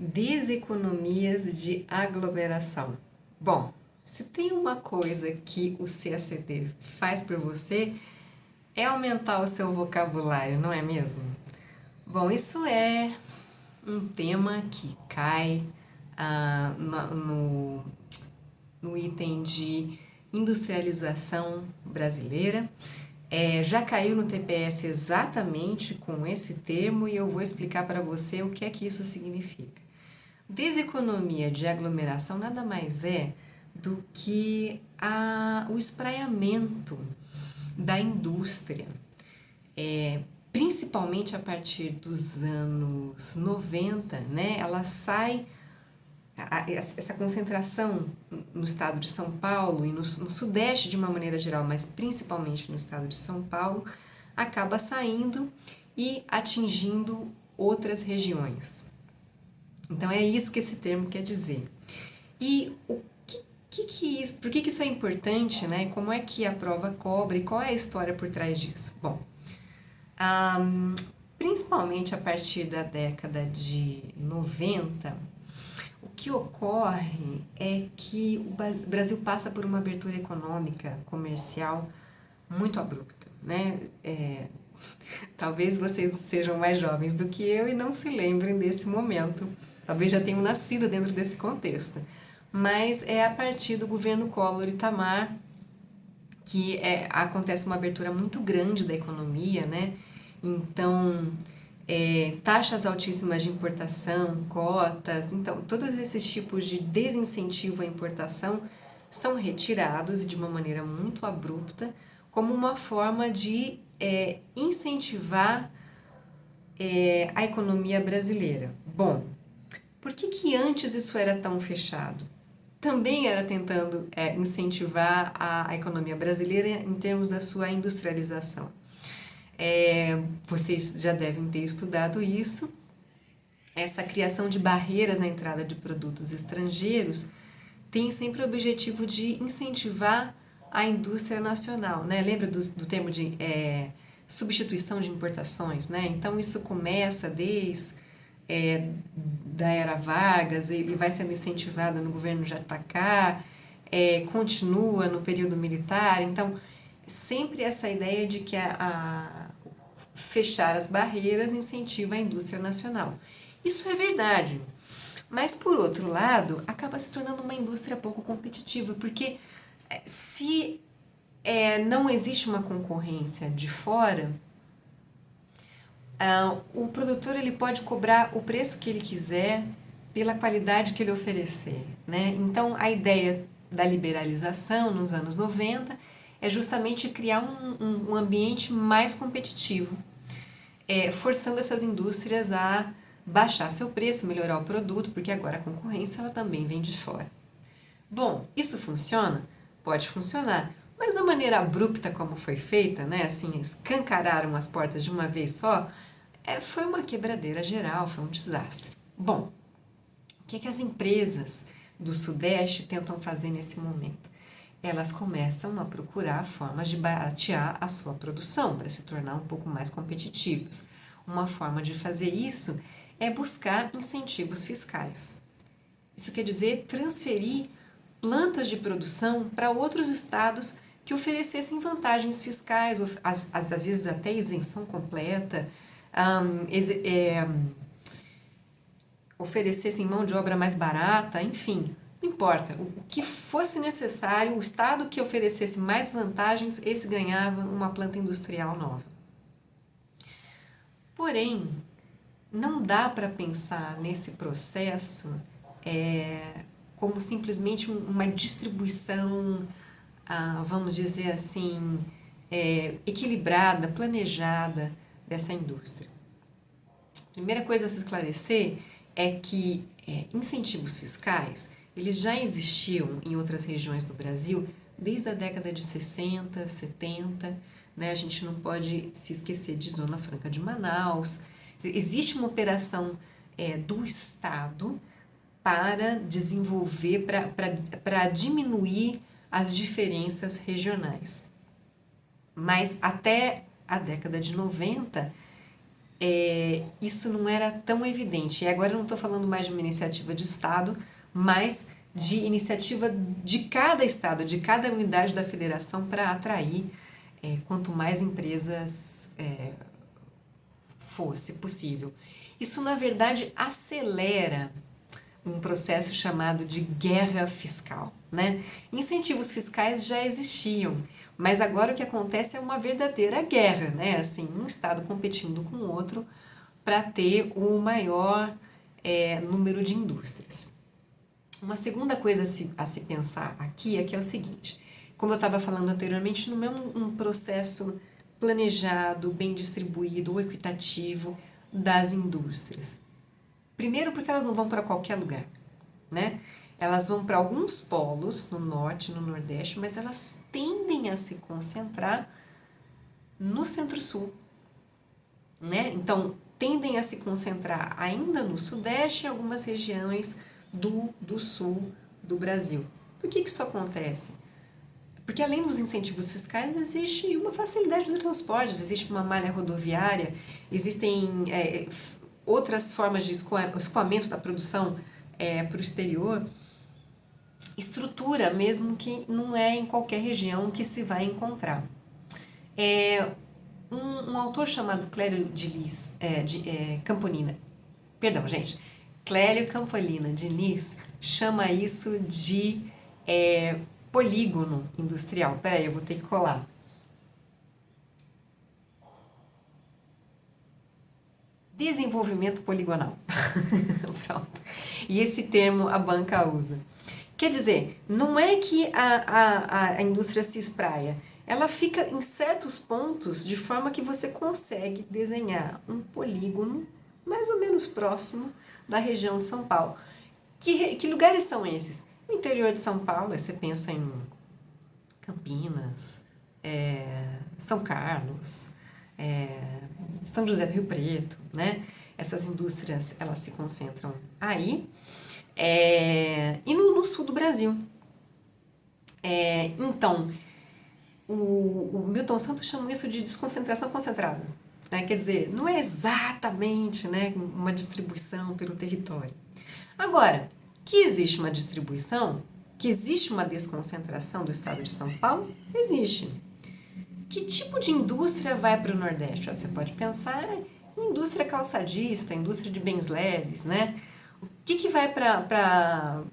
Deseconomias de aglomeração. Bom, se tem uma coisa que o CACD faz por você, é aumentar o seu vocabulário, não é mesmo? Bom, isso é um tema que cai no item de industrialização brasileira. Já caiu no TPS exatamente com esse termo e eu vou explicar para você o que é que isso significa. Deseconomia de aglomeração nada mais é do que o espraiamento da indústria, principalmente a partir dos anos 90, né? Ela sai, essa concentração no estado de São Paulo e no sudeste de uma maneira geral, mas principalmente no estado de São Paulo, acaba saindo e atingindo outras regiões. Então é isso que esse termo quer dizer. E por que isso é importante, né? Como é que a prova cobra e qual é a história por trás disso? Bom, principalmente a partir da década de 90, o que ocorre é que o Brasil passa por uma abertura econômica, comercial muito abrupta, né? Talvez vocês sejam mais jovens do que eu e não se lembrem desse momento. Talvez já tenham nascido dentro desse contexto. Mas é a partir do governo Collor-Itamar que acontece uma abertura muito grande da economia, né? Então, taxas altíssimas de importação, cotas, então, todos esses tipos de desincentivo à importação são retirados e de uma maneira muito abrupta, como uma forma de incentivar a economia brasileira. Bom, por que antes isso era tão fechado? Também era tentando incentivar a economia brasileira em termos da sua industrialização. Vocês já devem ter estudado isso. Essa criação de barreiras à entrada de produtos estrangeiros tem sempre o objetivo de incentivar a indústria nacional, né? Lembra do termo de substituição de importações, né? Então isso começa desde da era Vargas e vai sendo incentivado no governo JK, continua no período militar. Então, sempre essa ideia de que fechar as barreiras incentiva a indústria nacional. Isso é verdade, mas por outro lado, acaba se tornando uma indústria pouco competitiva, porque se não existe uma concorrência de fora, o produtor ele pode cobrar o preço que ele quiser pela qualidade que ele oferecer, né? Então, a ideia da liberalização nos anos 90 é justamente criar um ambiente mais competitivo, forçando essas indústrias a baixar seu preço, melhorar o produto, porque agora a concorrência ela também vem de fora. Bom, isso funciona? Pode funcionar, mas da maneira abrupta como foi feita, né? Assim, escancararam as portas de uma vez só, foi uma quebradeira geral, foi um desastre. Bom, o que as empresas do Sudeste tentam fazer nesse momento? Elas começam a procurar formas de baratear a sua produção para se tornar um pouco mais competitivas. Uma forma de fazer isso é buscar incentivos fiscais. Isso quer dizer transferir plantas de produção para outros estados que oferecessem vantagens fiscais, às vezes até isenção completa, oferecessem mão de obra mais barata, enfim, não importa. O que fosse necessário, o estado que oferecesse mais vantagens, esse ganhava uma planta industrial nova. Porém, não dá para pensar nesse processo como simplesmente uma distribuição, vamos dizer assim, equilibrada, planejada dessa indústria. A primeira coisa a se esclarecer é que incentivos fiscais, eles já existiam em outras regiões do Brasil desde a década de 60, 70, né? A gente não pode se esquecer de Zona Franca de Manaus. Existe uma operação do Estado para desenvolver, para diminuir as diferenças regionais. Mas até a década de 90, isso não era tão evidente. E agora eu não estou falando mais de uma iniciativa de Estado, mas de iniciativa de cada Estado, de cada unidade da federação para atrair quanto mais empresas fosse possível. Isso, na verdade, acelera um processo chamado de guerra fiscal, né? Incentivos fiscais já existiam, mas agora o que acontece é uma verdadeira guerra, né? Assim, um estado competindo com o outro para ter o maior número de indústrias. Uma segunda coisa a se pensar aqui é que é o seguinte, como eu estava falando anteriormente, não é um processo planejado, bem distribuído ou equitativo das indústrias. Primeiro porque elas não vão para qualquer lugar, né? Elas vão para alguns polos, no norte, no nordeste, mas elas tendem a se concentrar no centro-sul, né? Então, tendem a se concentrar ainda no sudeste e algumas regiões do sul do Brasil. Por que isso acontece? Porque além dos incentivos fiscais, existe uma facilidade do transporte, existe uma malha rodoviária, existem outras formas de escoamento da produção para o exterior, estrutura mesmo que não é em qualquer região que se vai encontrar. Um autor chamado Clélio Campolina, perdão, gente, Clélio Campolina Diniz chama isso de polígono industrial. Peraí, eu vou ter que colar. Desenvolvimento poligonal. Pronto. E esse termo a banca usa. Quer dizer, não é que a indústria se espraia, ela fica em certos pontos de forma que você consegue desenhar um polígono mais ou menos próximo da região de São Paulo. Que lugares são esses? No interior de São Paulo, você pensa em Campinas, São Carlos, São José do Rio Preto, né? Essas indústrias, elas se concentram aí. E no sul do Brasil. Então, o Milton Santos chama isso de desconcentração concentrada. Né? Quer dizer, não é exatamente, né, uma distribuição pelo território. Agora, que existe uma distribuição, que existe uma desconcentração do estado de São Paulo, existe. Que tipo de indústria vai para o Nordeste? Você pode pensar em indústria calçadista, indústria de bens leves, né? O que vai para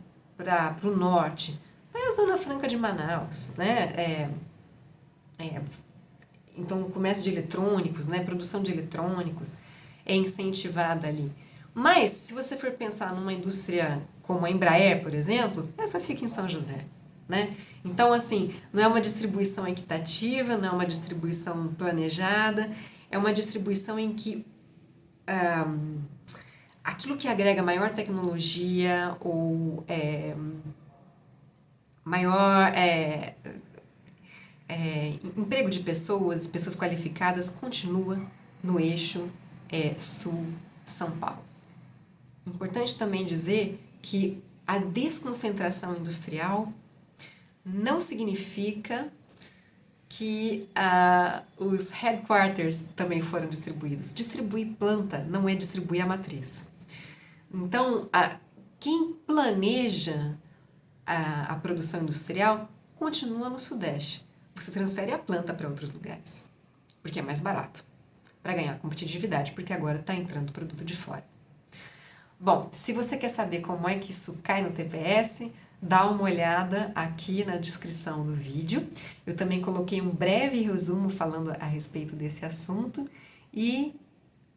o Norte? Vai a Zona Franca de Manaus, né? Então, o comércio de eletrônicos, né? Produção de eletrônicos é incentivada ali. Mas, se você for pensar numa indústria como a Embraer, por exemplo, essa fica em São José, né? Então, assim, não é uma distribuição equitativa, não é uma distribuição planejada, é uma distribuição em que aquilo que agrega maior tecnologia ou maior emprego de pessoas qualificadas continua no eixo sul-São Paulo. Importante também dizer que a desconcentração industrial não significa que os headquarters também foram distribuídos. Distribuir planta não é distribuir a matriz. Então, quem planeja a produção industrial continua no Sudeste. Você transfere a planta para outros lugares, porque é mais barato, para ganhar competitividade, porque agora está entrando produto de fora. Bom, se você quer saber como é que isso cai no TPS, dá uma olhada aqui na descrição do vídeo. Eu também coloquei um breve resumo falando a respeito desse assunto e,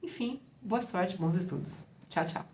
enfim, boa sorte, bons estudos. Tchau, tchau.